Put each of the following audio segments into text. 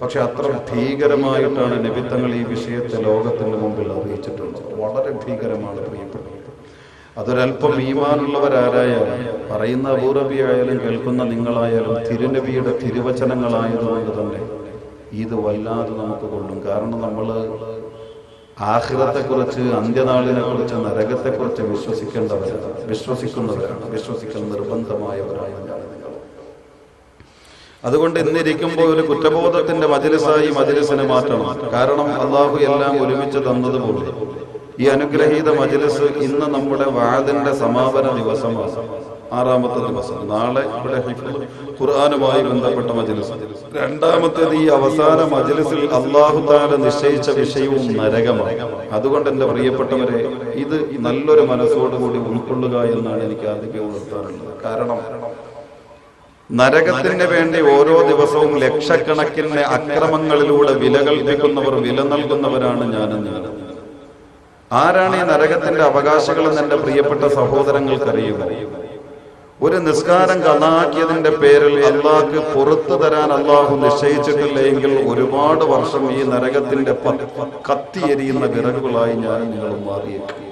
പക്ഷെ അത്ര ഭീകരമായിട്ടാണ് നബിത്തങ്ങൾ ഈ വിഷയത്തെ ലോകത്തിന്റെ മുമ്പിൽ അറിയിച്ചിട്ടുള്ളത്. വളരെ ഭീകരമാണ് പ്രിയപ്പെട്ടത്. അതൊരല്പം ഈമാനുള്ളവരാരായാലും, പറയുന്ന അബൂറബി ആയാലും കേൾക്കുന്ന നിങ്ങളായാലും തിരുനബിയുടെ തിരുവചനങ്ങളായതുകൊണ്ട് തന്നെ ഇത് വല്ലാതെ നമുക്ക് കൊള്ളും. കാരണം നമ്മൾ ആഖിറത്തെക്കുറിച്ച്, അന്ത്യനാളിനെ കുറിച്ച്, നരകത്തെക്കുറിച്ച് വിശ്വസിക്കുന്നവരാണ്, വിശ്വസിക്കൽ നിർബന്ധമായവരാണ്. അതുകൊണ്ട് ഇന്നിരിക്കുമ്പോൾ ഒരു കുറ്റബോധത്തിന്റെ മജ്‌ലിസായി മജ്‌ലിസിനെ മാറ്റണം. കാരണം അള്ളാഹു എല്ലാം ഒരുമിച്ച് തന്നതുപോലെ ഈ അനുഗ്രഹീത മജ്‌ലിസ് ഇന്ന് നമ്മുടെ വഅദിന്റെ സമാപന ദിവസമാണ്, 6ാമത്തെ ദിവസം. നാളെ ഇവിടെ ഖുർആനുമായി ബന്ധപ്പെട്ട മജ്‌ലിസ്. രണ്ടാമത്തേത് ഈ അവസാന മജ്‌ലിസിൽ അല്ലാഹു തആല നിശ്ചയിച്ച വിഷയവും നരകമാണ്. അതുകൊണ്ട് എന്റെ പ്രിയപ്പെട്ടവരെ, ഇത് നല്ലൊരു മനസ്സോടുകൂടി ഉൾക്കൊള്ളുക എന്നാണ് എനിക്ക് ആദ്യം ഉണർത്താറുള്ളത്. കാരണം നരകത്തിന് വേണ്ടി ഓരോ ദിവസവും ലക്ഷക്കണക്കിന് അക്രമങ്ങളിലൂടെ വില കൽപ്പിക്കുന്നവർ, വില നൽകുന്നവരാണ് ഞാനും നിങ്ങൾ. ആരാണ് ഈ നരകത്തിന്റെ അവകാശികളെന്ന് എന്റെ പ്രിയപ്പെട്ട സഹോദരങ്ങൾക്കറിയുക. ഒരു നിസ്കാരം ഖളാക്കിയതിന്റെ പേരിൽ അള്ളാഹ്ക്ക് പുറത്തു തരാൻ അള്ളാഹു നിശ്ചയിച്ചിട്ടില്ല എങ്കിൽ ഒരുപാട് വർഷം ഈ നരകത്തിന്റെ കത്തിയെരിയുന്ന വിറകുകളായി ഞാൻ നിങ്ങളും മാറിയേക്കും.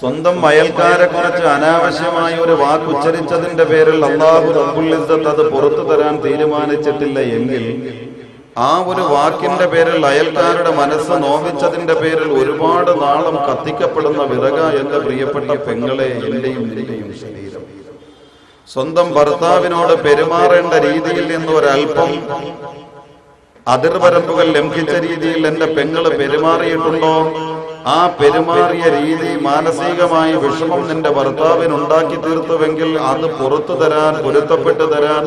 സ്വന്തം അയൽക്കാരെ കുറിച്ച് അനാവശ്യമായ ഒരു വാക്ക് ഉച്ചരിച്ചതിന്റെ പേരിൽ അല്ലാഹു റബ്ബുൽ ഇസ്സത്ത് അത് പുറത്തു തരാൻ തീരുമാനിച്ചിട്ടില്ല എങ്കിൽ ആ ഒരു വാക്കിന്റെ പേരിൽ അയൽക്കാരുടെ മനസ്സ് നോവിച്ചതിന്റെ പേരിൽ ഒരുപാട് നാളം കത്തിക്കപ്പെടുന്ന വിറക എന്റെ പ്രിയപ്പെട്ട പെങ്ങളെ, എന്റെയും നിന്റെയും ശരീരം. സ്വന്തം ഭർത്താവിനോട് പെരുമാറേണ്ട രീതിയിൽ നിന്ന് ഒരൽപ്പം അതിർവരമ്പുകൾ ലംഘിച്ച രീതിയിൽ എന്റെ പെങ്ങള് പെരുമാറിയിട്ടുണ്ടോ? ആ പെരുമാറിയ രീതി മാനസികമായി വിഷമം നിന്റെ ഭർത്താവിന് ഉണ്ടാക്കി തീർത്തുവെങ്കിൽ അത് പുറത്തു തരാൻ, പൊരുത്തപ്പെട്ടു തരാൻ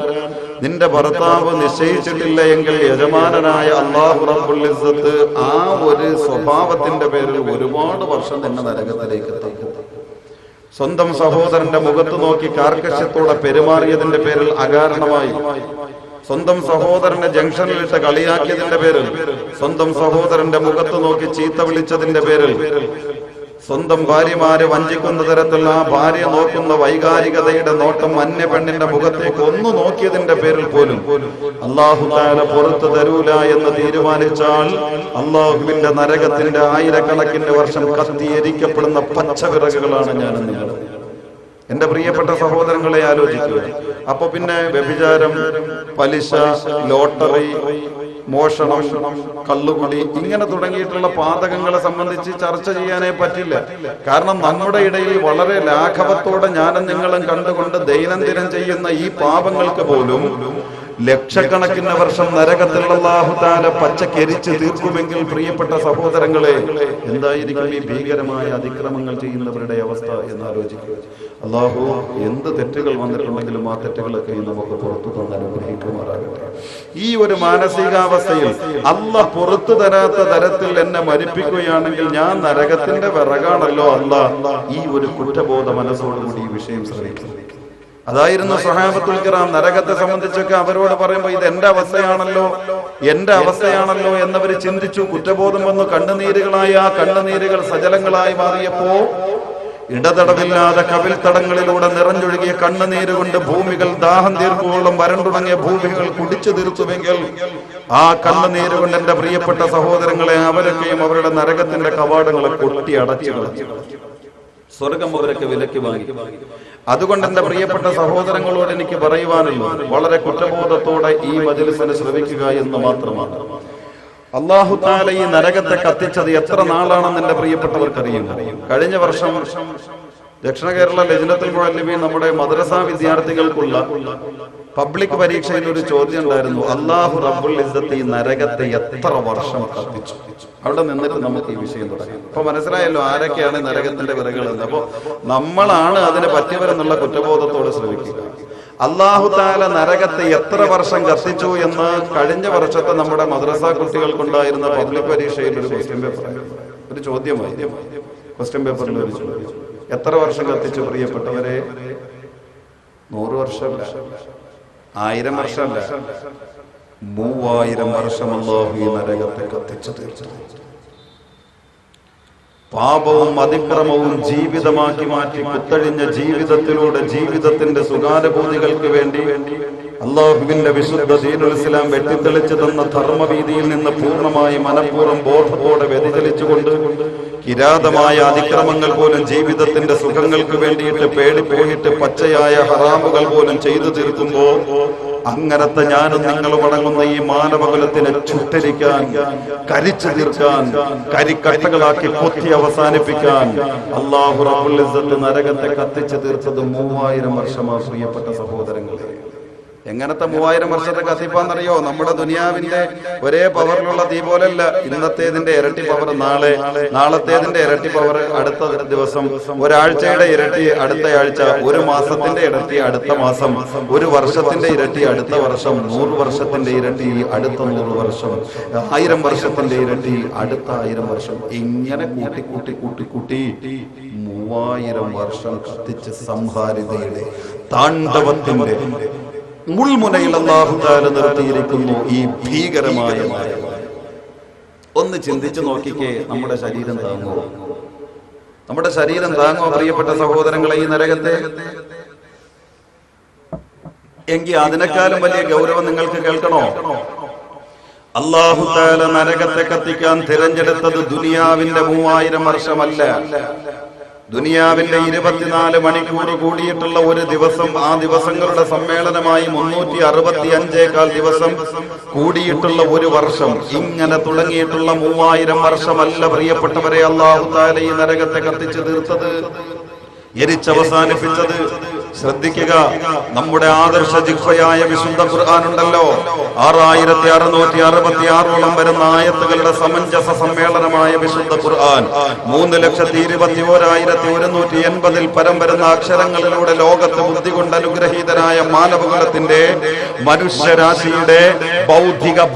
നിന്റെ ഭർത്താവ് നിശ്ചയിച്ചിട്ടില്ല എങ്കിൽ യജമാനനായ അല്ലാഹു റബ്ബുൽ ഇസ്സത്ത് ആ ഒരു സ്വഭാവത്തിന്റെ പേരിൽ ഒരുപാട് വർഷം നിന്നെ നരകത്തിലേക്ക് എത്തിക്കും. സ്വന്തം സഹോദരന്റെ മുഖത്ത് നോക്കി കാർക്കശ്യത്തോടെ പെരുമാറിയതിന്റെ പേരിൽ അകാരണമായി, സ്വന്തം സഹോദരനെ ജംഗ്ഷനിലിട്ട് കളിയാക്കിയതിന്റെ പേരിൽ, സ്വന്തം സഹോദരന്റെ മുഖത്ത് നോക്കി ചീത്ത വിളിച്ചതിന്റെ പേരിൽ, സ്വന്തം ഭാര്യമാരെ വഞ്ചിക്കുന്ന തരത്തിൽ ആ ഭാര്യ നോക്കുന്ന വൈകാരികതയുടെ നോട്ടം അന്യ പെണ്ണിന്റെ മുഖത്തേക്ക് ഒന്ന് നോക്കിയതിന്റെ പേരിൽ പോലും അല്ലാഹു തആല പുറത്തു തരൂല എന്ന് തീരുമാനിച്ചാൽ അല്ലാഹുവിന്റെ നരകത്തിന്റെ ആയിരക്കണക്കിന് വർഷം കത്തിയെരിക്കപ്പെടുന്ന പച്ചവിറകുകളാണ് ഞാനും നിങ്ങൾ. എന്റെ പ്രിയപ്പെട്ട സഹോദരങ്ങളെ ആലോചിക്കുക. അപ്പൊ പിന്നെ വ്യഭിചാരം, പലിശ, ലോട്ടറി, മോഷണം, കള്ളുകുടി, ഇങ്ങനെ തുടങ്ങിയിട്ടുള്ള പാതകങ്ങളെ സംബന്ധിച്ച് ചർച്ച ചെയ്യാനേ പറ്റില്ല. കാരണം നമ്മുടെ ഇടയിൽ വളരെ ലാഘവത്തോടെ ഞാനും നിങ്ങളും കണ്ടുകൊണ്ട് ദൈനംദിനം ചെയ്യുന്ന ഈ പാപങ്ങൾക്ക് പോലും ലക്ഷക്കണക്കിന് വർഷം നരകത്തിൽ അല്ലാഹു തആല പച്ചക്കരിച്ച് തീർക്കുമെങ്കിൽ പ്രിയപ്പെട്ട സഹോദരങ്ങളെ, എന്തായിരിക്കും ഈ ഭീകരമായ അതിക്രമങ്ങൾ ചെയ്യുന്നവരുടെ അവസ്ഥ എന്നാലോചിക്കുക. അല്ലാഹു എന്ത് തെറ്റുകൾ വന്നിട്ടുണ്ടെങ്കിലും ആ തെറ്റുകളൊക്കെ നമുക്ക് പുറത്തു തന്ന് അനുഗ്രഹിക്കുമാറാകട്ടെ. ഈ ഒരു മാനസികാവസ്ഥയിൽ അല്ലാഹ് പുറത്തു തരാത്ത തരത്തിൽ എന്നെ മരിപ്പിക്കുകയാണെങ്കിൽ ഞാൻ നരകത്തിന്റെ വിറകാണല്ലോ അല്ലാഹ്. ഈ ഒരു കുറ്റബോധ മനസ്സോടുകൂടി ഈ വിഷയം ശ്രദ്ധിക്കും. അതായിരുന്നു സ്വഹാബത്തുൽ കിറാം. നരകത്തെ സംബന്ധിച്ചൊക്കെ അവരോട് പറയുമ്പോൾ ഇത് എന്റെ അവസ്ഥയാണല്ലോ, എന്റെ അവസ്ഥയാണല്ലോ എന്നവർ ചിന്തിച്ചു. കുറ്റബോധം വന്നു. കണ്ണുനീരുകളായി ആ കണ്ണുനീരുകൾ സജലങ്ങളായി മാറിയപ്പോ ഇടതടവില്ലാതെ കവിൽ തടങ്ങളിലൂടെ നിറഞ്ഞൊഴുകിയ കണ്ണുനീര് കൊണ്ട് ഭൂമികൾ ദാഹം തീർക്കുവോളം വരണ്ടുണങ്ങിയ ഭൂമികൾ കുടിച്ചു തീർത്തുവെങ്കിൽ ആ കണ്ണുനീര് കൊണ്ട് എന്റെ പ്രിയപ്പെട്ട സഹോദരങ്ങളെ അവരൊക്കെയും അവരുടെ നരകത്തിന്റെ കവാടങ്ങളെ കൊട്ടി അടച്ചു കളഞ്ഞു. സ്വർഗം അവരൊക്കെ വിലക്ക് വാങ്ങി. അതുകൊണ്ട് എന്റെ പ്രിയപ്പെട്ട സഹോദരങ്ങളോട് എനിക്ക് പറയുവാനുള്ളത് വളരെ കുറ്റബോധത്തോടെ ഈ മജ്‌ലിസിനെ ശ്രവിക്കുക എന്ന് മാത്രമാണ്. അല്ലാഹു തആല ഈ നരകത്തെ കത്തിച്ചത് എത്ര നാളാണെന്ന് എന്റെ പ്രിയപ്പെട്ടവർക്കറിയുന്നു. കഴിഞ്ഞ വർഷം ദക്ഷിണ കേരള ലജ്നത്തുൽ മുഅല്ലിമീൻ നമ്മുടെ മദ്രസ വിദ്യാർത്ഥികൾക്കുള്ള പബ്ലിക് പരീക്ഷയിൽ ഒരു ചോദ്യം ഉണ്ടായിരുന്നു. അല്ലാഹു റബ്ബുൽ ഇസ്സത്ത് ഈ നരകത്തെ എത്ര വർഷം കത്തിച്ചു? അവിടെ നിന്നിട്ട് നമുക്ക് ഈ വിഷയം തുടങ്ങാം. അപ്പൊ മനസ്സിലായല്ലോ ആരൊക്കെയാണ് നരകത്തിന്റെ വിറകുകൾ എന്ന്. അപ്പൊ നമ്മളാണ് അതിന് പറ്റിയവരെന്നുള്ള കുറ്റബോധത്തോടെ ശ്രമിക്കുക. അല്ലാഹു തആല നരകത്തെ എത്ര വർഷം കത്തിച്ചു എന്ന് കഴിഞ്ഞ വർഷത്തെ നമ്മുടെ മദ്രസ കുട്ടികൾക്കുണ്ടായിരുന്ന പബ്ലിക് പരീക്ഷയിൽ ഒരു ക്വസ്റ്റ്യൻ പേപ്പർ, ഒരു ചോദ്യമായി ക്വസ്റ്റ്യൻ പേപ്പറിൽ ഒരു ചോദ്യം. എത്ര വർഷം കത്തിച്ചു പ്രിയപ്പെട്ടവരെ? 100 വർഷമല്ല, 1000 വർഷമല്ല, 3000 വർഷം അല്ലാഹു ഈ നരകത്തെ കത്തിച്ചു തീർത്തു. പാപവും അതിക്രമവും ജീവിതമാക്കി മാറ്റി കുത്തഴിഞ്ഞ ജീവിതത്തിലൂടെ ജീവിതത്തിന്റെ സുഖാനുഭൂതികൾക്ക് വേണ്ടി അല്ലാഹുവിന്റെ വിശുദ്ധ ദീനുൽ ഇസ്ലാം വെട്ടിത്തെളിച്ചു തന്ന ധർമ്മവീതിയിൽ നിന്ന് പൂർണ്ണമായി മനഃപൂർവ്വം ബോധത്തോടെ വ്യതിചലിച്ചുകൊണ്ട് കിരാതമായ അതിക്രമങ്ങൾ പോലും ജീവിതത്തിന്റെ സുഖങ്ങൾക്ക് വേണ്ടിയിട്ട് പേടിപ്പോയിട്ട് പച്ചയായ ഹറാമുകൾ പോലും ചെയ്തു തീർക്കുമ്പോ അങ്ങനത്തെ ഞാനും നിങ്ങളും അടങ്ങുന്ന ഈ മാനവകുലത്തിനെ ചുട്ടരിക്കാൻ, കരിച്ചു തീർക്കാൻ, കരിക്കട്ടകളാക്കി കൊത്തി അവസാനിപ്പിക്കാൻ അല്ലാഹു റബ്ബുൽ ഇസ്സത്ത് നരകത്തെ കത്തിച്ചു തീർത്തത് 3000 വർഷമാണ് പ്രിയപ്പെട്ട സഹോദരങ്ങളെ. എങ്ങനത്തെ 3000 വർഷത്തെ കത്തിപ്പാന്നറിയോ? നമ്മുടെ ദുനിയാവിന്റെ ഒരേ പവറിലുള്ള തീ പോലല്ല. ഇന്നത്തേതിന്റെ ഇരട്ടി പവർ നാളെ, നാളത്തേതിന്റെ ഇരട്ടി പവർ അടുത്ത ദിവസം, ഒരാഴ്ചയുടെ ഇരട്ടി അടുത്ത ആഴ്ച, ഒരു മാസത്തിന്റെ ഇരട്ടി അടുത്ത മാസം, ഒരു വർഷത്തിന്റെ ഇരട്ടി അടുത്ത വർഷം, 100 വർഷത്തിന്റെ ഇരട്ടി അടുത്ത 100 വർഷം, 1000 വർഷത്തിന്റെ ഇരട്ടി അടുത്ത 1000 വർഷം. ഇങ്ങനെ കൂട്ടി കൂട്ടി കൂട്ടി കൂട്ടി 3000 വർഷം കത്തിച്ച് സംഹാരിതയുടെ താണ്ഡവത്തിന്റെ മുൾമുനയിൽ അല്ലാഹു തആല നിർത്തിയിരിക്കുന്നു ഈ ഭീകരമായ നരകം. ഒന്ന് ചിന്തിച്ചു നോക്കിക്കേ, നമ്മുടെ ശരീരം താങ്ങുമോ? നമ്മുടെ ശരീരം താങ്ങുമോ പ്രിയപ്പെട്ട സഹോദരങ്ങളെ ഈ നരകത്തെ? എങ്കിൽ അതിനേക്കാളും വലിയ ഗൗരവം നിങ്ങൾക്ക് കേൾക്കണോ? അല്ലാഹു തആല നരകത്തെ കത്തിക്കാൻ തിരഞ്ഞെടുത്തത് ദുനിയാവിന്റെ 3000 വർഷമല്ല. ദുനിയാവിന്റെ 24 മണിക്കൂർ കൂടിയിട്ടുള്ള ഒരു ദിവസം, ആ ദിവസങ്ങളുടെ സമ്മേളനമായി 365 ദിവസം കൂടിയിട്ടുള്ള ഒരു വർഷം, ഇങ്ങനെ തുടങ്ങിയിട്ടുള്ള 3000 വർഷമല്ല പ്രിയപ്പെട്ടവരെ അല്ലാഹു തആല ഈ നരകത്തെ കത്തിച്ചു തീർത്തത്, എരിച്ചവസാനിപ്പിച്ചത്. ശ്രദ്ധിക്കുക, നമ്മുടെ ആദർശ ജിഹ്വയായ വിശുദ്ധ ഖുർആൻ ഉണ്ടല്ലോ, 6666 വരുന്ന ആയത്തുകളുടെ സമഞ്ജസ സമ്മേളനമായ വിശുദ്ധ ഖുർആൻ, 3,21,180 പരം വരുന്ന അക്ഷരങ്ങളിലൂടെ ലോകത്ത് ബുദ്ധി കൊണ്ട് അനുഗ്രഹീതനായ മാനവകുലത്തിന്റെ, മനുഷ്യരാശിയുടെ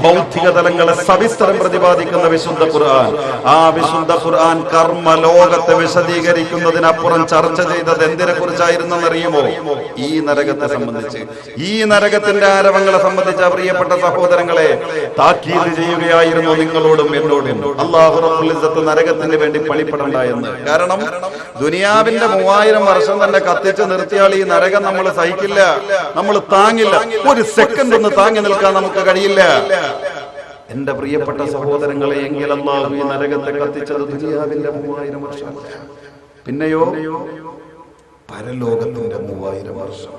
ബൗദ്ധിക തലങ്ങളെ സവിസ്തരം പ്രതിപാദിക്കുന്ന വിശുദ്ധ ഖുർആൻ. ആ വിശുദ്ധ ഖുർആൻ കർമ്മ ലോകത്തെ വിശദീകരിക്കുന്നതിനപ്പുറം ചർച്ച ചെയ്തത് എന്തിനെ കുറിച്ചായിരുന്നെന്നറിയുമോ? ഈ നരകത്തെ സംബന്ധിച്ച്, ഈ നരകത്തിന്റെ ആരവങ്ങളെ സംബന്ധിച്ച പ്രിയപ്പെട്ട സഹോദരങ്ങളെ താക്കീത് ചെയ്യുകയായിരുന്നു നിങ്ങളോടും എന്നോടും. അല്ലാഹു റബ്ബുൽ ഇസ്സത്ത് നരകത്തിന് വേണ്ടി പണിപ്പെടണ്ട എന്ന്. കാരണം ദുനിയാവിന്റെ 3000 വർഷം തന്നെ കത്തിച്ച് നിർത്തിയാൽ ഈ നരകം നമ്മൾ സഹിക്കില്ല, നമ്മൾ താങ്ങില്ല. ഒരു സെക്കൻഡ് ഒന്ന് താങ്ങി നിൽക്കാൻ നമുക്ക് കഴിയില്ല. എന്റെ പ്രിയപ്പെട്ട സഹോദരങ്ങളെ, എങ്കിൽ അല്ലാഹു ഈ നരകത്തെ കത്തിച്ചത് ദുനിയാവിന്റെ 3000 വർഷം, പിന്നെയോ പരലോകത്തിന്റെ 3000 വർഷം,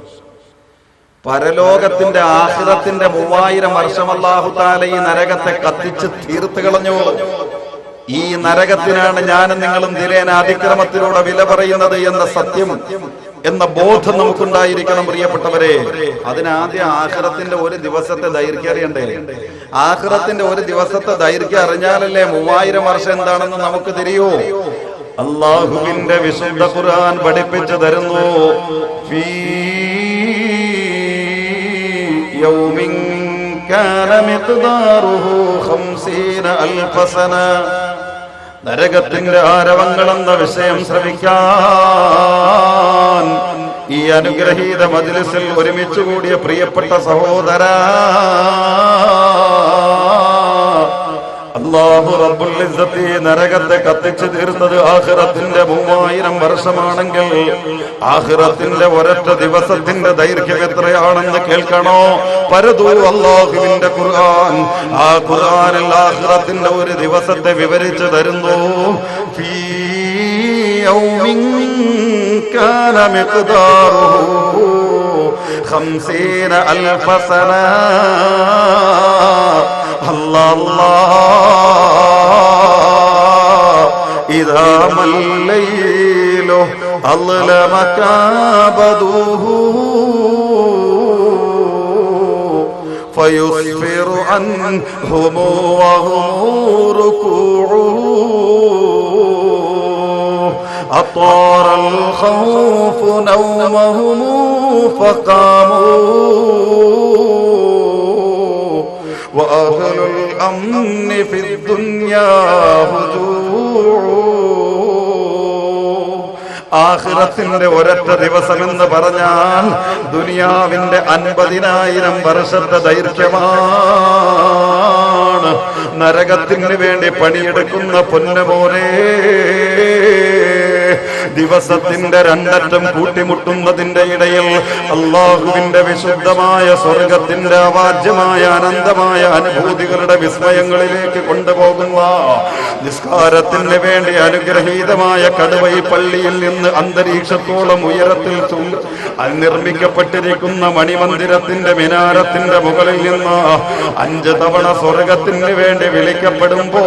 പരലോകത്തിന്റെ ആഖിറത്തിന്റെ 3000 വർഷം അല്ലാഹു തആല ഈ നരകത്തെ കത്തിച്ച് തീർത്ത് കളഞ്ഞു. ഈ നരകത്തിനാണ് ഞാനും നിങ്ങളും ദിനേന അതിക്രമത്തിലൂടെ വില പറയുന്നത് എന്ന സത്യം, എന്ന ബോധം നമുക്കുണ്ടായിരിക്കണം പ്രിയപ്പെട്ടവരെ. അതിനാദ്യം ആഖിറത്തിന്റെ ഒരു ദിവസത്തെ ദൈർഘ്യം അറിയണ്ടേ? ആഖിറത്തിന്റെ ഒരു ദിവസത്തെ ദൈർഘ്യം അറിഞ്ഞാലല്ലേ 3000 വർഷം എന്താണെന്ന് നമുക്ക് തിരിയൂ. അല്ലാഹുവിന്റെ വിശുദ്ധ ഖുർആൻ പഠിപ്പിച്ചു തരുന്നു, ഫീ യൗമിൻ കാന മിഖ്ദാറുഹു 50,000 സന. നരകത്തിന്റെ ആരവങ്ങൾ എന്ന വിഷയം ശ്രമിക്കാൻ ഈ അനുഗ്രഹീത മജ്ലിസിൽ ഒരുമിച്ച് കൂടിയ പ്രിയപ്പെട്ട സഹോദരാ, അല്ലാഹു റബ്ബുൽ ഇസ്സത്ത് നരകത്തെ കത്തിച്ചു തീർത്തത് ആഖിറത്തിന്റെ 3000 വർഷമാണെങ്കിൽ ആഖിറത്തിന്റെ ഒരൊറ്റ ദിവസത്തിന്റെ ദൈർഘ്യം എത്രയാണെന്ന് കേൾക്കണോ? പരദു അല്ലാഹുവിന്റെ ഖുർആൻ, ആ ഖുർആനിൽ ആഖിറത്തിന്റെ ഒരു ദിവസത്തെ വിവരിച്ചു തരുന്നു. ഫീ യൗമിൻ കാന മിഖ്ദാറുഹു 50,000 സന. അല്ലാഹ് ഇദാ മല്ലൈലു അളമ കാബദുഹു ഫയുസ്ഫിറു അൻഹും വഹും റുകൂഉ അതാറ الخوف نومهم فقاموا وأهل الأمن في الدنيا هجوع. ആഖിറത്തിന്റെ ഒരൊറ്റ ദിവസം എന്ന് പറഞ്ഞാൽ ദുനിയാവിന്റെ 50,000 വർഷത്തെ ദൈർഘ്യമാണ്. നരകത്തിന് വേണ്ടി പണിയെടുക്കുന്ന പൊന്നുപോലെ ദിവസത്തിന്റെ രണ്ടറ്റം കൂട്ടിമുട്ടുന്നതിന്റെ ഇടയിൽ അള്ളാഹുവിന്റെ വിശുദ്ധമായ സ്വർഗത്തിന്റെ അവാജ്യമായ അനന്തമായ അനുഭൂതികളുടെ വിസ്മയങ്ങളിലേക്ക് കൊണ്ടുപോകുന്ന നിസ്കാരത്തിന് വേണ്ടി അനുഗ്രഹീതമായ കടുവൈ പള്ളിയിൽ നിന്ന് അന്തരീക്ഷത്തോളം ഉയരത്തിൽ നിർമ്മിക്കപ്പെട്ടിരിക്കുന്ന മണിമന്ദിരത്തിന്റെ മിനാരത്തിന്റെ മുകളിൽ നിന്ന് 5 തവണ സ്വർഗത്തിന് വേണ്ടി വിളിക്കപ്പെടുമ്പോ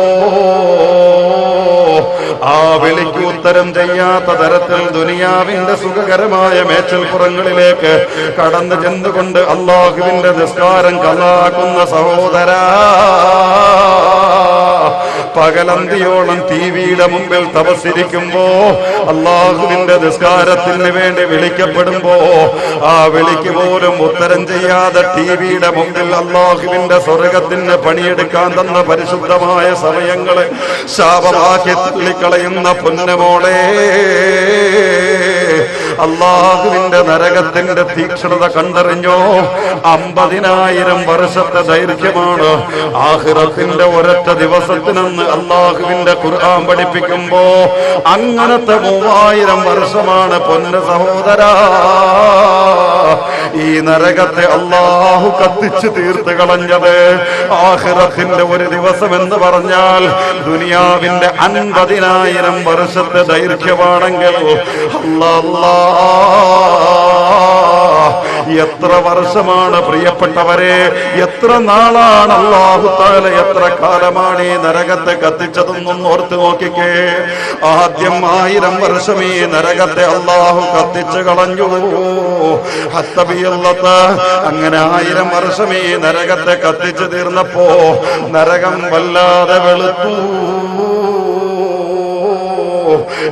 ആ വിളിക്ക് ഉത്തരം ചെയ്യാത്ത തരത്തിൽ ദുനിയാവിന്റെ സുഖകരമായ മേച്ചൽപ്പുറങ്ങളിലേക്ക് കടന്നു ചെന്നുകൊണ്ട് അള്ളാഹുവിന്റെ നിസ്കാരം കളാക്കുന്ന സഹോദരാ, പകലന്തിയോളം ടിവിയുടെ മുമ്പിൽ തപസ്സിരിക്കുമ്പോ അള്ളാഹുവിന്റെ നിസ്കാരത്തിന് വേണ്ടി വിളിക്കപ്പെടുമ്പോ ആ വിളിക്ക് പോലും ഉത്തരം ചെയ്യാതെ ടിവിയുടെ മുമ്പിൽ അള്ളാഹുവിന്റെ സ്വർഗത്തിന് പണിയെടുക്കാൻ തന്ന പരിശുദ്ധമായ സമയങ്ങളെ ശാപമാക്കി തള്ളിക്കളയുന്ന പൊന്നുമോളെ, അള്ളാഹുവിന്റെ നരകത്തിന്റെ തീക്ഷ്ണത കണ്ടറിഞ്ഞോ? 50,000 വർഷത്തെ ദൈർഘ്യമാണ് ആഖിറത്തിന്റെ ഒരൊറ്റ ദിവസത്തിനെന്ന് അള്ളാഹുവിന്റെ ഖുർആൻ പഠിപ്പിക്കുമ്പോ അങ്ങനത്തെ 3000 വർഷമാണ് പൊന്നു സഹോദരാ ഈ നരകത്തെ അള്ളാഹു കത്തിച്ചു തീർത്ത് കളഞ്ഞത്. ആഖിറത്തിന്റെ ഒരു ദിവസം എന്ന് പറഞ്ഞാൽ ദുനിയാവിന്റെ 50,000 വർഷത്തെ ദൈർഘ്യമാണെങ്കിൽ എത്ര വർഷമാണ് പ്രിയപ്പെട്ടവരെ, എത്ര നാളാണ് അല്ലാഹു തആല, എത്ര കാലമാണ് ഈ നരകത്തെ കത്തിച്ചതെന്നും ഓർത്ത് നോക്കിക്കേ. ആദ്യം 1000 വർഷം ഈ നരകത്തെ അല്ലാഹു കത്തിച്ചു കളഞ്ഞു. അങ്ങനെ 1000 വർഷം ഈ നരകത്തെ കത്തിച്ചു തീർന്നപ്പോ നരകം വല്ലാതെ വെളുത്തു.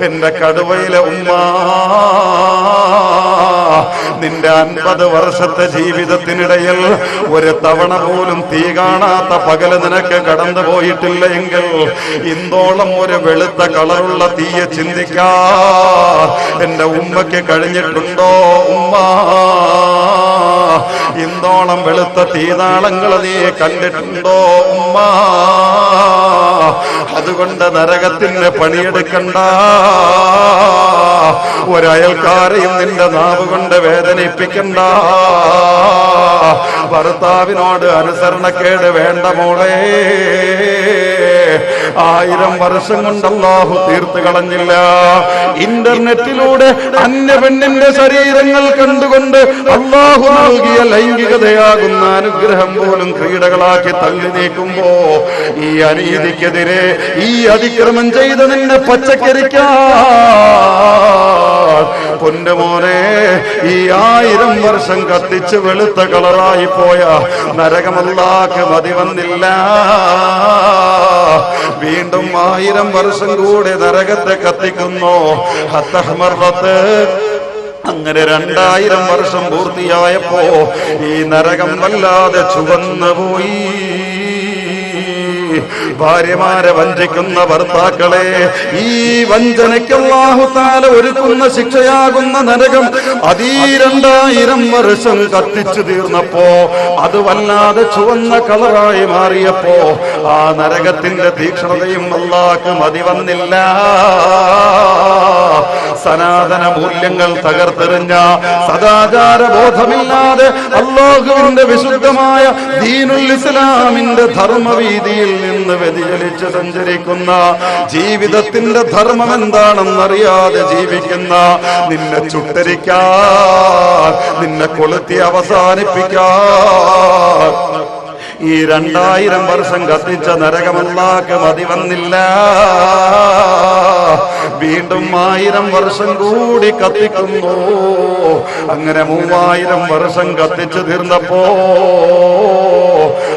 എന്റെ കടുവയിലെ ഉമ്മ, നിന്റെ 50 വർഷത്തെ ജീവിതത്തിനിടയിൽ ഒരു തവണ പോലും തീ കാണാത്ത പകല് നിനക്ക് കടന്നു പോയിട്ടില്ല എങ്കിൽ ഇന്നോളം ഒരു വെളുത്ത കളറുള്ള തീയെ ചിന്തിക്കാ എന്റെ ഉമ്മയ്ക്ക് കഴിഞ്ഞിട്ടുണ്ടോ? ഉമ്മ, ഇന്നോളം വെളുത്ത തീനാളങ്ങൾ നീ കണ്ടിട്ടുണ്ടോ? ഉമ്മ, അതുകൊണ്ട് നരകത്തിന് പണിയെടുക്കണ്ട. ഒരയൽക്കാരെയും നിന്റെ നാവ് കൊണ്ട് വേദനിപ്പിക്കണ്ട. ഭർത്താവിനോട് അനുസരണക്കേട് വേണ്ട മോളെ. 1000 വർഷം കൊണ്ട് അല്ലാഹു തീർത്ത് കളഞ്ഞില്ല. ഇന്റർനെറ്റിലൂടെ അന്യ പെണ്ണിന്റെ ശരീരങ്ങൾ കണ്ടുകൊണ്ട് അല്ലാഹു നൽകിയ ലൈംഗികതയാകുന്ന അനുഗ്രഹം പോലും ക്രീഡകളാക്കി തള്ളി നീക്കുമ്പോ ഈ അനീതിക്കെതിരെ, ഈ അതിക്രമം ചെയ്ത് നിന്നെ പച്ചക്കരിക്കാ പൊന്നുമോനെ, ഈ 1000 വർഷം കത്തിച്ച് വെളുത്ത കളറായി പോയ നരകമല്ലാക്ക് മതി വന്നില്ല. വീണ്ടും 1000 വർഷം കൂടെ നരകത്തെ കത്തിക്കുന്നു. അങ്ങനെ 2000 വർഷം പൂർത്തിയായപ്പോ ഈ നരകം വല്ലാതെ ചുവന്നു പോയി. ഭാര്യമാരെ വഞ്ചിക്കുന്ന ഭർത്താക്കളെ, ഈ വഞ്ചനയ്ക്ക് അല്ലാഹു തആല ഒരുക്കുന്ന ശിക്ഷയാകുന്ന നരകം അതീ 2000 വർഷം കത്തിച്ചു തീർന്നപ്പോ അത് വല്ലാതെ ചുവന്ന കളറായി മാറിയപ്പോ ആ നരകത്തിന്റെ തീക്ഷ്ണതയും അല്ലാഹുക്ക് മതി വന്നില്ല. സനാതന മൂല്യങ്ങൾ തകർത്തെറിഞ്ഞ, സദാചാര ബോധമില്ലാതെ അല്ലാഹുവിന്റെ വിശുദ്ധമായ ദീനുൽ ഇസ്ലാമിന്റെ ധർമ്മവീതിയിൽ നിന്ന് വ്യതിചലിച്ച് സഞ്ചരിക്കുന്ന, ജീവിതത്തിന്റെ ധർമ്മം എന്താണെന്നറിയാതെ ജീവിക്കുന്ന, നിന്നെ ചുട്ടരിക്കാൻ, നിന്നെ കൊളുത്തി അവസാനിപ്പിക്കാൻ ഈ 2000 വർഷം കത്തിച്ച നരകമല്ലാക്ക് മതി വന്നില്ല. വീണ്ടും 1000 വർഷം കൂടി കത്തിക്കുന്നു. അങ്ങനെ 3000 വർഷം കത്തിച്ചു തീർന്നപ്പോ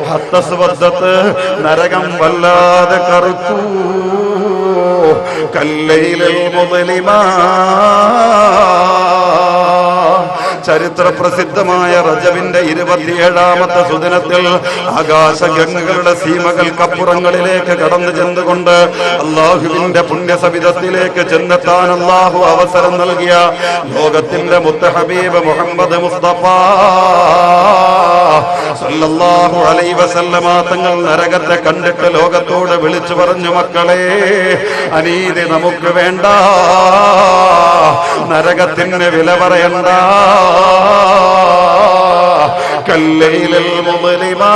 ഹത്തസ്വദ്ദത്ത് നരകം വല്ലാതെ കറുത്തു. കല്ലയിലിൽ മുതലിമാ, ചരിത്ര പ്രസിദ്ധമായ റജബിന്റെ 27ാമത്തെ സുദിനത്തിൽ ആകാശഗംഗകളുടെ സീമകൾക്കപ്പുറങ്ങളിലേക്ക് കടന്നു ചെന്നുകൊണ്ട് അള്ളാഹുവിന്റെ പുണ്യസവിധത്തിലേക്ക് ചെന്നെത്താൻ അള്ളാഹു അവസരം നൽകിയ ലോകത്തിന്റെ മുത്ത ഹബീബ് മുഹമ്മദ് മുസ്തഫ സല്ലല്ലാഹു അലൈഹി വസല്ലമ തങ്ങൾ നരകത്തെ കണ്ടിട്ട് ലോകത്തോട് വിളിച്ചു പറഞ്ഞു, മക്കളെ, അനീതി നമുക്ക് വേണ്ട, നരകത്തിന് വില പറയണ്ട. കല്ലൈലിൽ മുദ്ലിമാ,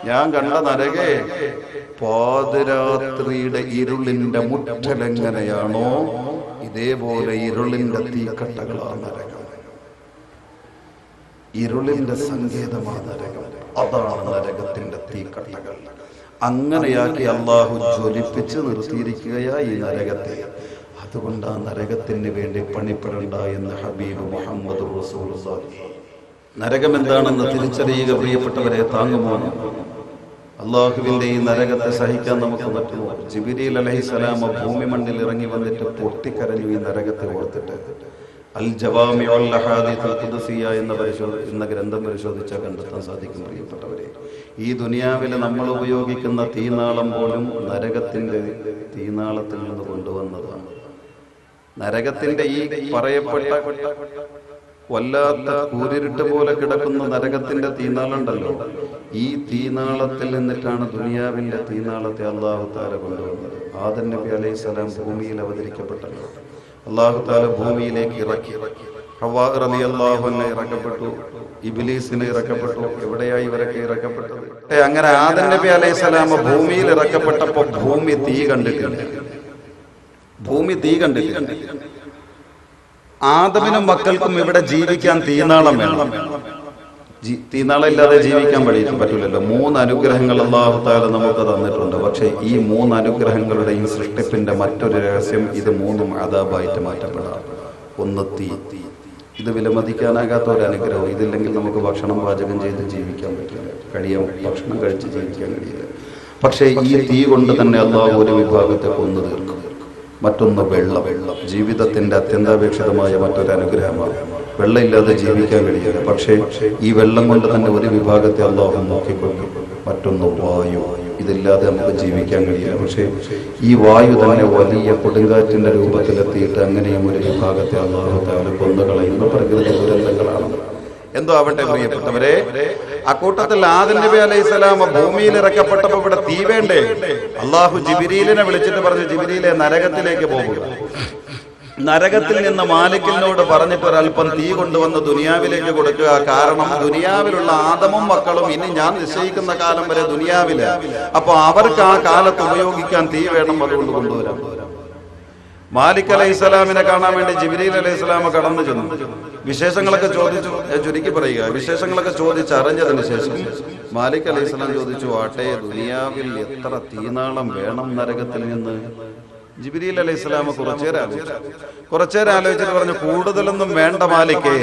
ഞാൻ കണ്ട നരകേ പാതിരാത്രിയുടെ ഇരുളിന്റെ മുറ്റലെങ്ങനെയാണോ ഇതേപോലെ ഇരുളിന്റെ തീക്കട്ടകളാണ് നരകം. ഇരുളിന്റെ സങ്കേതമാണ് നരകം. അതാണ് നരകത്തിന്റെ തീക്കട്ടകൾ. അങ്ങനെയാക്കി അള്ളാഹു ജ്വലിപ്പിച്ച് നിർത്തിയിരിക്കുകയാ ഈ നരകത്തെ. അതുകൊണ്ട് ആ നരകത്തിന് വേണ്ടി പണിപ്പെടണ്ട എന്ന് ഹബീബ് മുഹമ്മദ് റസൂലുള്ളാഹി. നരകം എന്താണെന്ന് തിരിച്ചറിയുക പ്രിയപ്പെട്ടവരെ. താങ്ങുമോ? അള്ളാഹുവിന്റെ ഈ നരകത്തെ സഹിക്കാൻ നമുക്ക് പറ്റുമോ? ജിബ്രീൽ അലൈഹിസ്സലാം ഭൂമി മണ്ണിൽ ഇറങ്ങി വന്നിട്ട് പൊട്ടിക്കരഞ്ഞു ഈ നരകത്തെ ഓർത്തിട്ട്. അൽ ജവാമിഉൽ അഹാദീസുൽ ഖുദ്സിയ എന്ന ഗ്രന്ഥം പരിശോധിച്ചാൽ കണ്ടെത്താൻ സാധിക്കും പ്രിയപ്പെട്ടവരെ. ഈ ദുനിയാവിലെ നമ്മൾ ഉപയോഗിക്കുന്ന തീനാളം പോലും നരകത്തിന്റെ തീനാളത്തിൽ നിന്ന് കൊണ്ടുവന്നതാണ്. നരകത്തിന്റെ ഈ പറയപ്പെട്ട വല്ലാത്ത കൂരിരുട്ട് പോലെ കിടക്കുന്ന നരകത്തിന്റെ തീനാളുണ്ടല്ലോ, ഈ തീനാളത്തിൽ നിന്നിട്ടാണ് ദുനിയാവിന്റെ തീനാളത്തെ അല്ലാഹു തആല കൊണ്ടുവന്നത്. ആദം നബി അലൈഹിസ്സലാം ഭൂമിയിൽ അവതരിക്കപ്പെട്ടല്ലോ. അല്ലാഹു തആല ഭൂമിയിലേക്ക് ഇറക്കി. ഹവ്വാ റളിയല്ലാഹു അൻഹ ഇറക്കപ്പെട്ടു, ഇബ്ലീസിനെ ഇറക്കപ്പെട്ടു. എവിടെയായി ഇവരൊക്കെ ഇറക്കപ്പെട്ടത്? അങ്ങനെ ആദം നബി അലൈഹിസ്സലാം ഭൂമിയിൽ ഇറക്കപ്പെട്ടപ്പോൾ ഭൂമി തീ കണ്ടിട്ടില്ല. ഭൂമി തീ കണ്ടിട്ടില്ല. ആദമിനും മക്കൾക്കും ഇവിടെ ജീവിക്കാൻ തീനാളം വേണം. തീനാളം ഇല്ലാതെ ജീവിക്കാൻ പറ്റില്ലല്ലോ. 3 അനുഗ്രഹങ്ങൾ അല്ലാഹു തആല നമുക്ക് തന്നിട്ടുണ്ട്. പക്ഷെ ഈ 3 അനുഗ്രഹങ്ങളുടെയും സൃഷ്ടിപ്പിന്റെ മറ്റൊരു രഹസ്യം, ഇത് 3ഉം അദാബായിട്ട് മാറ്റപ്പെടാം. ഒന്ന് തീ. ഇത് വിലമതിക്കാനാകാത്ത ഒരു അനുഗ്രഹം. ഇതില്ലെങ്കിൽ നമുക്ക് ഭക്ഷണം പാചകം ചെയ്ത് ജീവിക്കാൻ കഴിയും, ഭക്ഷണം കഴിച്ച് ജീവിക്കാൻ കഴിയില്ല. പക്ഷേ ഈ തീ കൊണ്ട് തന്നെ അല്ലാഹു ഒരു വിഭാഗത്തെ കൊന്നു തീർക്കും. മറ്റൊന്ന് വെള്ളം. ജീവിതത്തിന്റെ അത്യന്താപേക്ഷിതമായ മറ്റൊരു അനുഗ്രഹമാണ്. വെള്ളമില്ലാതെ ജീവിക്കാൻ കഴിയില്ല. പക്ഷേ ഈ വെള്ളം കൊണ്ട് തന്നെ ഒരു വിഭാഗത്തെ അല്ലാഹു നോക്കിക്കൊണ്ടു. മറ്റൊന്ന് വായു. ഇതില്ലാതെ നമുക്ക് ജീവിക്കാൻ കഴിയില്ല. പക്ഷേ ഈ വായു തന്നെ വലിയ കൊടുങ്കാറ്റിന്റെ രൂപത്തിലെത്തിയിട്ട് അങ്ങനെയും ഒരു വിഭാഗത്തെ അല്ലാഹു തആല കൊന്നുകളയുന്ന പ്രകൃതി ദുരന്തങ്ങളാണ്. എന്തോ ആവട്ടെ പ്രിയപ്പെട്ടവരെ, അക്കൂട്ടത്തിൽ ആദം നബി അലൈഹിസ്സലാം ഭൂമിയിൽ ഇറക്കപ്പെട്ടപ്പോ ഇവിടെ തീ വേണ്ടേ? അള്ളാഹു ജിബ്രീലിനെ വിളിച്ചിട്ട് പറഞ്ഞു, ജിബ്രീലെ, നരകത്തിലേക്ക് പോകുക. നരകത്തിൽ നിന്ന് മാലിക്കിനോട് പറഞ്ഞിട്ട് ഒരല്പം തീ കൊണ്ടുവന്ന് ദുനിയാവിലേക്ക് കൊടുക്കുക. കാരണം ദുനിയാവിലുള്ള ആദമും മക്കളും ഇനി ഞാൻ നിശ്ചയിക്കുന്ന കാലം വരെ ദുനിയാവില്. അപ്പൊ അവർക്ക് ആ കാലത്ത് ഉപയോഗിക്കാൻ തീ വേണം, അതുകൊണ്ട് കൊണ്ടുവരാം. മാലിക് അലൈഹിസ്സലാമിനെ കാണാൻ വേണ്ടി ജിബ്രീൽ അലൈഹിസ്സലാം കടന്നു ചെന്നു. വിശേഷങ്ങളൊക്കെ ചോദിച്ചു. ചുരുക്കി പറയുക, വിശേഷങ്ങളൊക്കെ ചോദിച്ചറിഞ്ഞതിന് ശേഷം മാലിക് അലൈഹിസ്സലാം ചോദിച്ചു, ആട്ടെ, ദുനിയാവിൽ എത്ര തീനാളം വേണം നരകത്തിൽ നിന്ന്? ജിബ്രീൽ അലൈഹിസ്സലാം കുറച്ചേരം ആലോചിച്ചിട്ട് പറഞ്ഞു, കൂടുതലൊന്നും വേണ്ട മാലിക്കേ,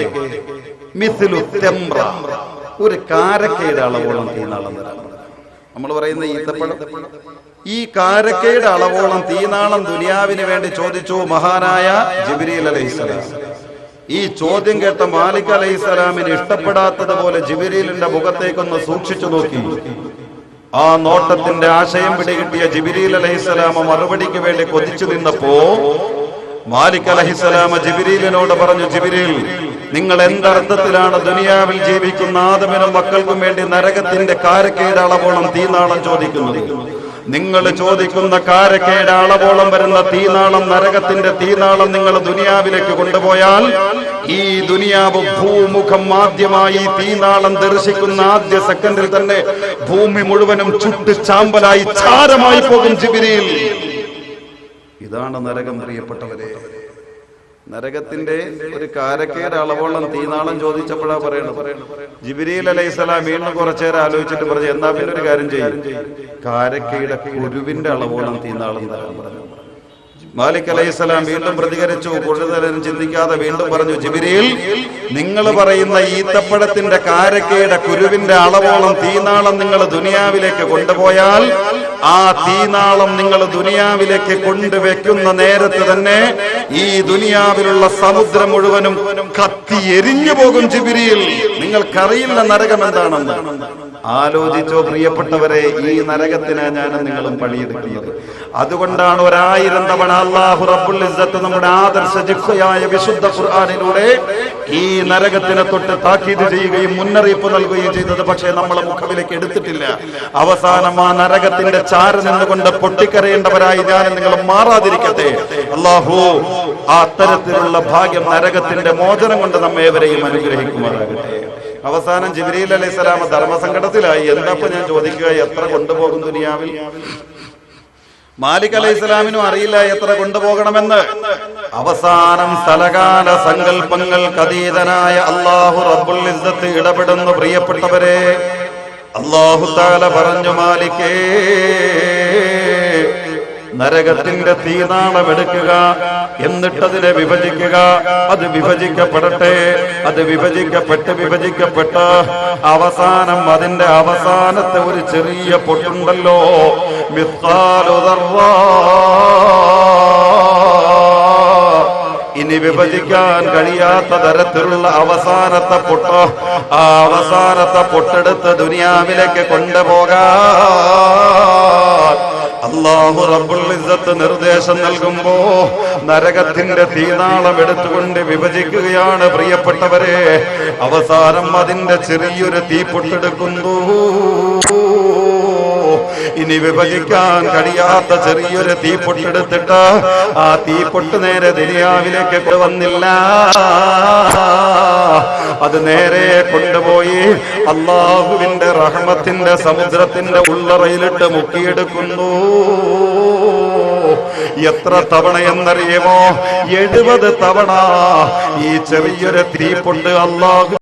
മിസ്ലു തംറ, ഒരു കാരക്കയുടെ അളവോളം തീനാളം തരാം. നമ്മൾ പറയുന്ന ഈത്തപ്പഴം, ഈ കാരക്കയുടെ അളവോളം തീനാളം ദുനിയാവിന് വേണ്ടി ചോദിച്ചു മഹാനായ ജിബ്രീൽ അലൈഹിസ്സലാം. ഈ ചോദ്യം കേട്ട മാലിക് അലൈഹിസ്സലാമിന് ഇഷ്ടപ്പെടാത്തതുപോലെ ജിബ്രീലിന്റെ മുഖത്തേക്കൊന്ന് സൂക്ഷിച്ചു നോക്കി. ആ നോട്ടത്തിന്റെ ആശയം പിടികിട്ടിയ ജിബ്രീൽ അലൈഹിസ്സലാം മറുപടിക്ക് വേണ്ടി കൊതിച്ചു നിന്നപ്പോ മാലിക് അലൈഹിസ്സലാം ജിബ്രീലിനോട് പറഞ്ഞു, ജിബ്രീൽ, നിങ്ങൾ എന്തർത്ഥത്തിലാണ് ദുനിയാവിൽ ജീവിക്കുന്ന ആദമിനും മക്കൾക്കും വേണ്ടി നരകത്തിന്റെ കാരക്കയുടെ അളവോളം തീനാളം ചോദിക്കുന്നത്? നിങ്ങൾ ചോദിക്കുന്ന കാരക്കയുടെ അളവോളം വരുന്ന തീനാളം, നരകത്തിന്റെ തീനാളം നിങ്ങൾ ദുനിയാവിലേക്ക് കൊണ്ടുപോയാൽ ഈ ദുനിയാവ് ഭൂമുഖം ആദ്യമായി തീനാളം ദർശിക്കുന്ന ആദ്യ സെക്കൻഡിൽ തന്നെ ഭൂമി മുഴുവനും ചുട്ട് ചാമ്പലായി ചാരമായി പോകും ജിബ്രീൽ. ഇതാണ് നരകം പ്രിയപ്പെട്ടവരെ. നരകത്തിന്റെ ഒരു കാരക്കയുടെ അളവോളം തീനാളം ചോദിച്ചപ്പോഴാ പറയണത്. ജിബ്രീൽ അലൈഹിസ്സലാം വീണ്ടും കുറച്ചേരം ആലോചിച്ചിട്ട് പറഞ്ഞു, എന്നാ പിന്നെ ഒരു കാര്യം ചെയ്യും, കാരക്കയുടെ കുരുവിന്റെ അളവോളം തീനാളം തരാൻ പറഞ്ഞു. മാലിക് അലൈഹിസ്സലാം വീണ്ടും പ്രതികരിച്ചു. കൂടുതലും ചിന്തിക്കാതെ വീണ്ടും പറഞ്ഞു, ജിബ്രീൽ, നിങ്ങൾ പറയുന്ന ഈത്തപ്പഴത്തിന്റെ കാരക്കയുടെ കുരുവിന്റെ അളവോളം തീനാളം നിങ്ങൾ ദുനിയാവിലേക്ക് കൊണ്ടുപോയാൽ ആ തീനാളം നിങ്ങൾ ദുനിയാവിലേക്ക് കൊണ്ടുവെക്കുന്ന നേരത്ത് തന്നെ ഈ ദുനിയാവിലുള്ള സമുദ്രം മുഴുവനും കത്തി എരിഞ്ഞു പോകും ജിബ്രീൽ. നിങ്ങൾക്കറിയില്ല നരകം എന്താണെന്ന്. ആലോചിച്ചോ പ്രിയപ്പെട്ടവരെ, ഈ നരകത്തിന് ഞാനും നിങ്ങളും പണിയെടുക്കുന്നത്. അതുകൊണ്ടാണ് 1000 തവണ അല്ലാഹു റബ്ബുൽ ഇസ്സത്ത് നമ്മുടെ ആദർശ ജിഹ്വയായ വിശുദ്ധ ഖുർആനിലൂടെ ഈ നരകത്തിനെ തൊട്ട് താക്കീത് ചെയ്യുകയും മുന്നറിയിപ്പ് നൽകുകയും ചെയ്തത്. പക്ഷേ നമ്മളെ മുഖവിലേക്ക് എടുത്തിട്ടില്ല. അവസാനം ആ നരകത്തിന്റെ ചാര നിന്നുകൊണ്ട് പൊട്ടിക്കരയേണ്ടവരായി ഞാനും നിങ്ങളും മാറാതിരിക്കട്ടെ. അല്ലാഹു ആ അത്തരത്തിലുള്ള ഭാഗ്യം നരകത്തിന്റെ മോചനം കൊണ്ട് നമ്മേവരെയും അനുഗ്രഹിക്കുമാറാകട്ടെ. അവസാനം ജിബ്രീൽ അലൈഹിസ്സലാം ധർമ്മസങ്കടത്തിലായി. എന്താപ്പോ ഞാൻ ചോദിക്കുക, എത്ര കൊണ്ടുപോകും ദുനിയാവിൽ? മാലിക് അലൈഹിസ്സലാമിനും അറിയില്ല എത്ര കൊണ്ടുപോകണമെന്ന്. അവസാനം സ്ഥലകാല സങ്കല്പങ്ങൾക്ക് അതീതനായ അല്ലാഹു റബ്ബുൽ ഇസ്സത്ത് ഇടപെടുന്നു. പ്രിയപ്പെട്ടവരെ, അല്ലാഹു തആല പറഞ്ഞു, മാലിക്കേ, നരകത്തിന്റെ തീനാളം എടുക്കുക, എന്നിട്ടതിനെ വിഭജിക്കുക. അത് വിഭജിക്കപ്പെടട്ടെ. അത് വിഭജിക്കപ്പെട്ട് അവസാനം അതിന്റെ അവസാനത്തെ ഒരു ചെറിയ പൊട്ടുണ്ടല്ലോ, മിസ്ഖാലു ദർറ. ഇനി വിഭജിക്കാൻ കഴിയാത്ത തരത്തിലുള്ള അവസാനത്തെ പൊട്ട്, ആ അവസാനത്തെ പൊട്ടെടുത്ത് ദുനിയാവിലേക്ക് കൊണ്ടുപോകാൻ അല്ലാഹു റബ്ബുൽ ഇസ്സത്ത് നിർദ്ദേശം നൽകുമ്പോ നരകത്തിന്റെ തീനാളം എടുത്തുകൊണ്ട് വിഭജിക്കുകയാണ്. പ്രിയപ്പെട്ടവരെ, അവസാനം അതിന്റെ ചെറിയൊരു തീപ്പൊട്ടെടുക്കുന്നു. ഇനി വിഭജിക്കാൻ കഴിയാത്ത ചെറിയൊരു തീപ്പൊട്ടെടുത്തിട്ട് ആ തീപ്പൊട്ട് നേരെ ദുനിയാവിലേക്ക് കൊണ്ടുവന്നില്ല. അത് നേരെ കൊണ്ടുപോയി അല്ലാഹുവിന്റെ റഹ്മത്തിന്റെ സമുദ്രത്തിന്റെ ഉള്ളറയിലിട്ട് മുക്കിയെടുക്കുന്നു. എത്ര തവണ എന്നറിയുമോ? 70 തവണ ഈ ചെറിയൊരു തീപ്പൊട്ട് അല്ലാഹു